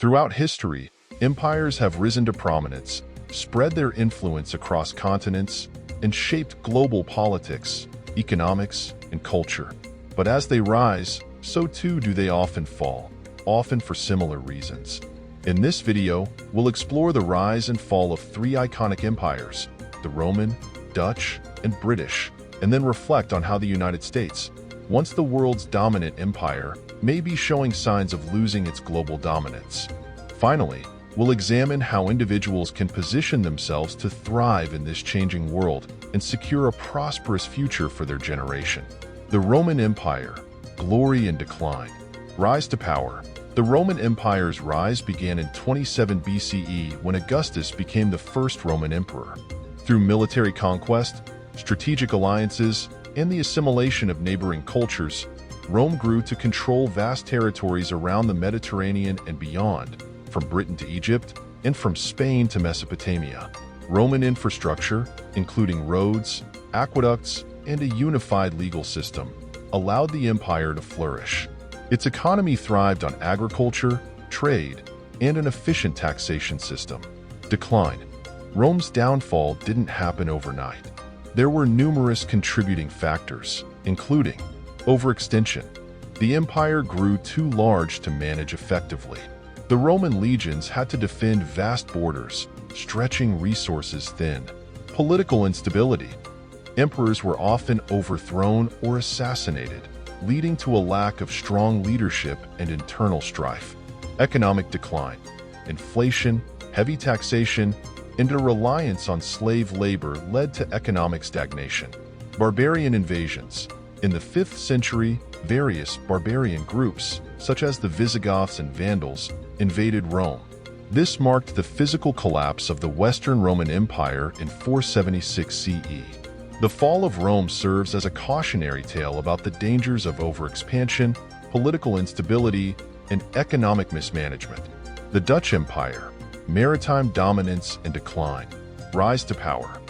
Throughout history, empires have risen to prominence, spread their influence across continents, and shaped global politics, economics, and culture. But as they rise, so too do they often fall, often for similar reasons. In this video, we'll explore the rise and fall of three iconic empires, the Roman, Dutch, and British, and then reflect on how the United States, once the world's dominant empire, may be showing signs of losing its global dominance. Finally, we'll examine how individuals can position themselves to thrive in this changing world and secure a prosperous future for their generation. The Roman Empire, glory and decline. Rise to power. The Roman Empire's rise began in 27 BCE when Augustus became the first Roman emperor. Through military conquest, strategic alliances, and the assimilation of neighboring cultures, Rome grew to control vast territories around the Mediterranean and beyond, from Britain to Egypt, and from Spain to Mesopotamia. Roman infrastructure, including roads, aqueducts, and a unified legal system, allowed the empire to flourish. Its economy thrived on agriculture, trade, and an efficient taxation system. Decline. Rome's downfall didn't happen overnight. There were numerous contributing factors, including overextension. The empire grew too large to manage effectively. The Roman legions had to defend vast borders, stretching resources thin. Political instability. Emperors were often overthrown or assassinated, leading to a lack of strong leadership and internal strife. Economic decline. Inflation, heavy taxation, and a reliance on slave labor led to economic stagnation. Barbarian invasions. In the 5th century, various barbarian groups, such as the Visigoths and Vandals, invaded Rome. This marked the physical collapse of the Western Roman Empire in 476 CE. The fall of Rome serves as a cautionary tale about the dangers of overexpansion, political instability, and economic mismanagement. The Dutch Empire. Maritime dominance and decline. Rise to power.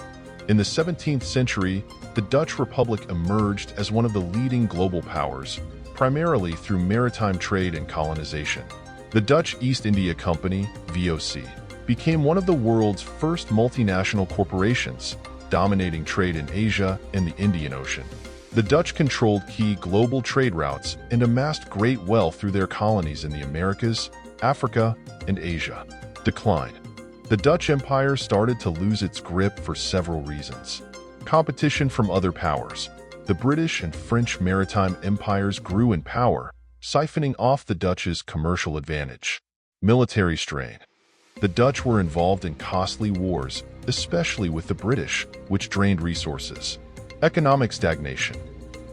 In the 17th century, the Dutch Republic emerged as one of the leading global powers, primarily through maritime trade and colonization. The Dutch East India Company, VOC, became one of the world's first multinational corporations, dominating trade in Asia and the Indian Ocean. The Dutch controlled key global trade routes and amassed great wealth through their colonies in the Americas, Africa, and Asia. Decline. The Dutch Empire started to lose its grip for several reasons. Competition from other powers. The British and French maritime empires grew in power, siphoning off the Dutch's commercial advantage. Military strain. The Dutch were involved in costly wars, especially with the British, which drained resources. Economic stagnation.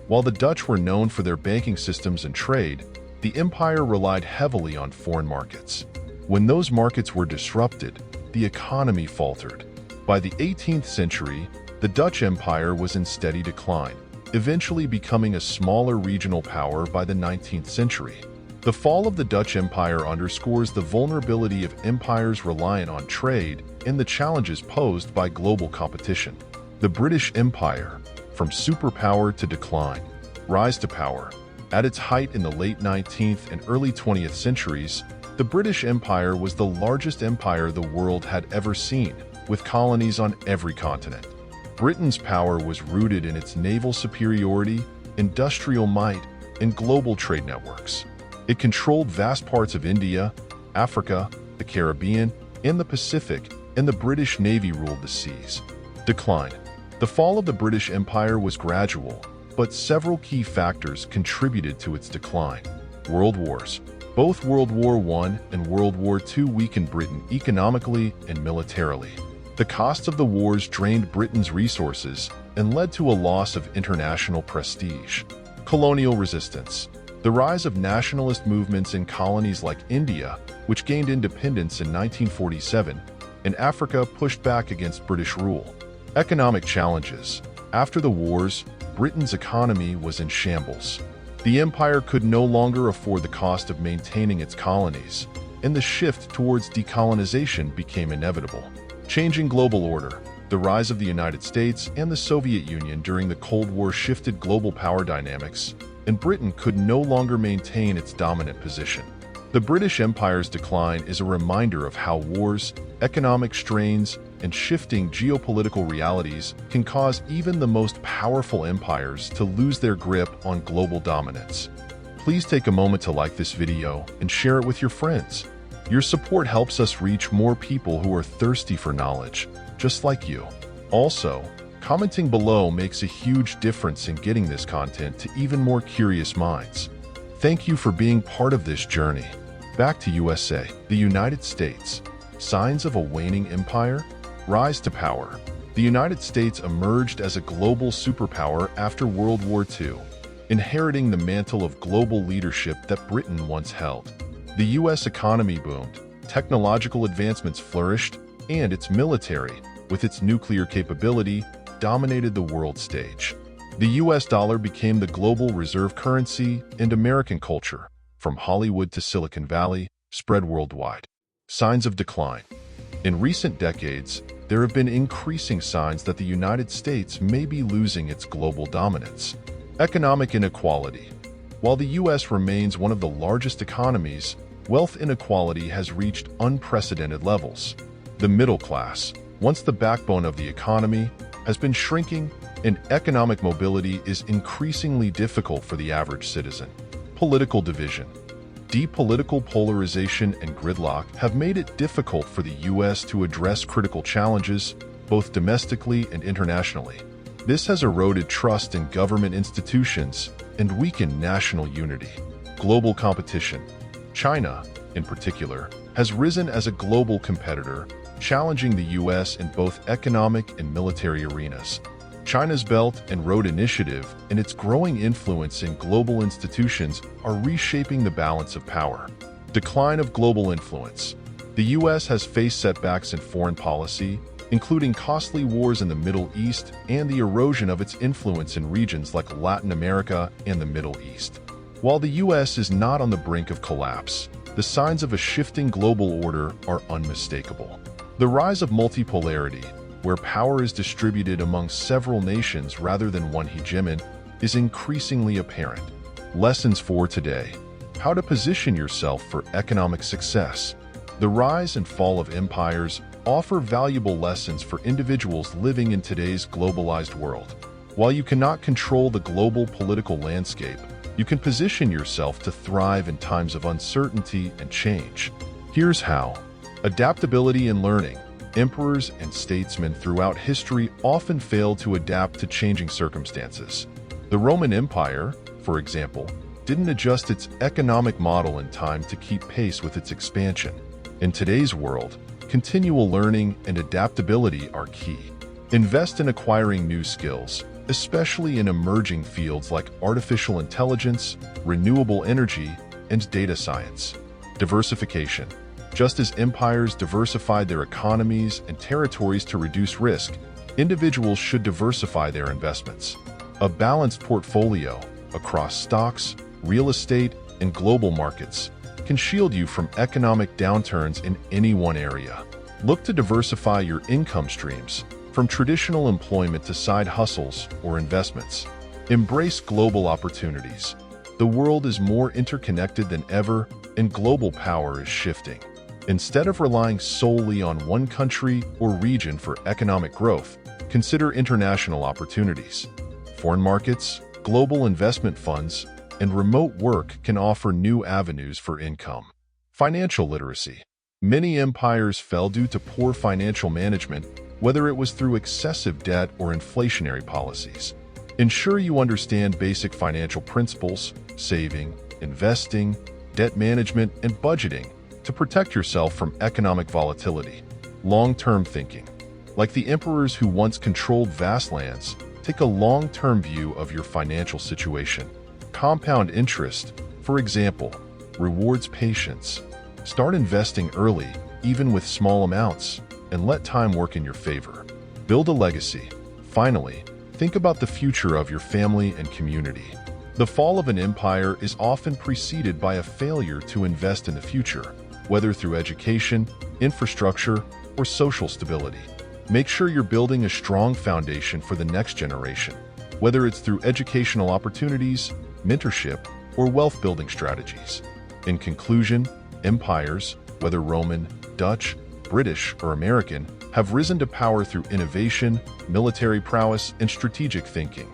While the Dutch were known for their banking systems and trade, the empire relied heavily on foreign markets. When those markets were disrupted, the economy faltered. By the 18th century, the Dutch Empire was in steady decline, eventually becoming a smaller regional power by the 19th century. The fall of the Dutch Empire underscores the vulnerability of empires reliant on trade and the challenges posed by global competition. The British Empire, from superpower to decline. Rise to power. At its height in the late 19th and early 20th centuries, the British Empire was the largest empire the world had ever seen, with colonies on every continent. Britain's power was rooted in its naval superiority, industrial might, and global trade networks. It controlled vast parts of India, Africa, the Caribbean, and the Pacific, and the British Navy ruled the seas. Decline. The fall of the British Empire was gradual, but several key factors contributed to its decline. World Wars. Both World War I and World War II weakened Britain economically and militarily. The costs of the wars drained Britain's resources and led to a loss of international prestige. Colonial resistance. The rise of nationalist movements in colonies like India, which gained independence in 1947, and Africa pushed back against British rule. Economic challenges. After the wars, Britain's economy was in shambles. The empire could no longer afford the cost of maintaining its colonies, and the shift towards decolonization became inevitable. Changing global order. The rise of the United States and the Soviet Union during the Cold War shifted global power dynamics, and Britain could no longer maintain its dominant position. The British Empire's decline is a reminder of how wars, economic strains, and shifting geopolitical realities can cause even the most powerful empires to lose their grip on global dominance. Please take a moment to like this video and share it with your friends. Your support helps us reach more people who are thirsty for knowledge, just like you. Also, commenting below makes a huge difference in getting this content to even more curious minds. Thank you for being part of this journey. Back to USA, the United States. Signs of a waning empire? Rise to power. The United States emerged as a global superpower after World War II, inheriting the mantle of global leadership that Britain once held. The U.S. economy boomed, technological advancements flourished, and its military, with its nuclear capability, dominated the world stage. The U.S. dollar became the global reserve currency, and American culture, from Hollywood to Silicon Valley, spread worldwide. Signs of decline. In recent decades, there have been increasing signs that the United States may be losing its global dominance. Economic inequality. While the U.S. remains one of the largest economies, wealth inequality has reached unprecedented levels. The middle class, once the backbone of the economy, has been shrinking, and economic mobility is increasingly difficult for the average citizen. Political division. Deep political polarization and gridlock have made it difficult for the U.S. to address critical challenges, both domestically and internationally. This has eroded trust in government institutions and weakened national unity. Global competition. China, in particular, has risen as a global competitor, challenging the U.S. in both economic and military arenas. China's Belt and Road Initiative and its growing influence in global institutions are reshaping the balance of power. Decline of global influence. The U.S. has faced setbacks in foreign policy, including costly wars in the Middle East and the erosion of its influence in regions like Latin America and the Middle East. While the U.S. is not on the brink of collapse, the signs of a shifting global order are unmistakable. The rise of multipolarity, where power is distributed among several nations rather than one hegemon, is increasingly apparent. Lessons for today. How to position yourself for economic success. The rise and fall of empires offer valuable lessons for individuals living in today's globalized world. While you cannot control the global political landscape, you can position yourself to thrive in times of uncertainty and change. Here's how. Adaptability and learning. Emperors and statesmen throughout history often failed to adapt to changing circumstances. The Roman Empire, for example, didn't adjust its economic model in time to keep pace with its expansion. In today's world, continual learning and adaptability are key. Invest in acquiring new skills, especially in emerging fields like artificial intelligence, renewable energy, and data science. Diversification. Just as empires diversified their economies and territories to reduce risk, individuals should diversify their investments. A balanced portfolio across stocks, real estate, and global markets can shield you from economic downturns in any one area. Look to diversify your income streams, from traditional employment to side hustles or investments. Embrace global opportunities. The world is more interconnected than ever, and global power is shifting. Instead of relying solely on one country or region for economic growth, consider international opportunities. Foreign markets, global investment funds, and remote work can offer new avenues for income. Financial literacy. Many empires fell due to poor financial management, whether it was through excessive debt or inflationary policies. Ensure you understand basic financial principles, saving, investing, debt management, and budgeting to protect yourself from economic volatility. Long-term thinking. Like the emperors who once controlled vast lands, take a long-term view of your financial situation. Compound interest, for example, rewards patience. Start investing early, even with small amounts, and let time work in your favor. Build a legacy. Finally, think about the future of your family and community. The fall of an empire is often preceded by a failure to invest in the future, whether through education, infrastructure, or social stability. Make sure you're building a strong foundation for the next generation, whether it's through educational opportunities, mentorship, or wealth-building strategies. In conclusion, Empires, whether Roman, Dutch, British, or American, have risen to power through innovation, military prowess, and strategic thinking.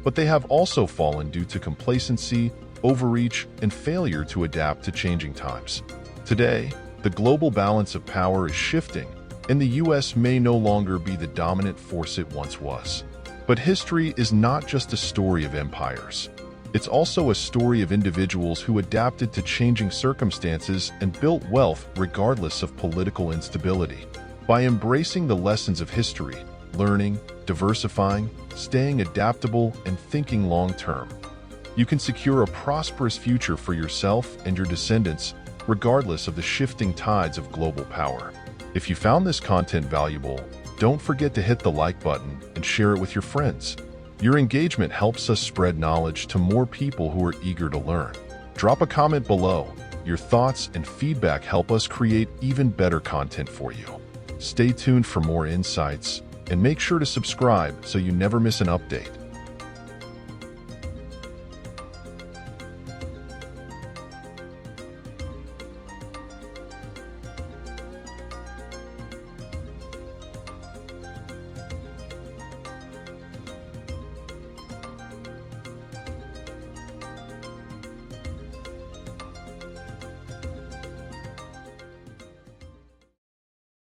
But they have also fallen due to complacency, overreach, and failure to adapt to changing times. Today, the global balance of power is shifting, and the US may no longer be the dominant force it once was. But history is not just a story of empires. It's also a story of individuals who adapted to changing circumstances and built wealth regardless of political instability. By embracing the lessons of history, learning, diversifying, staying adaptable, and thinking long-term, you can secure a prosperous future for yourself and your descendants, regardless of the shifting tides of global power. If you found this content valuable, don't forget to hit the like button and share it with your friends. Your engagement helps us spread knowledge to more people who are eager to learn. Drop a comment below. Your thoughts and feedback help us create even better content for you. Stay tuned for more insights, and make sure to subscribe so you never miss an update.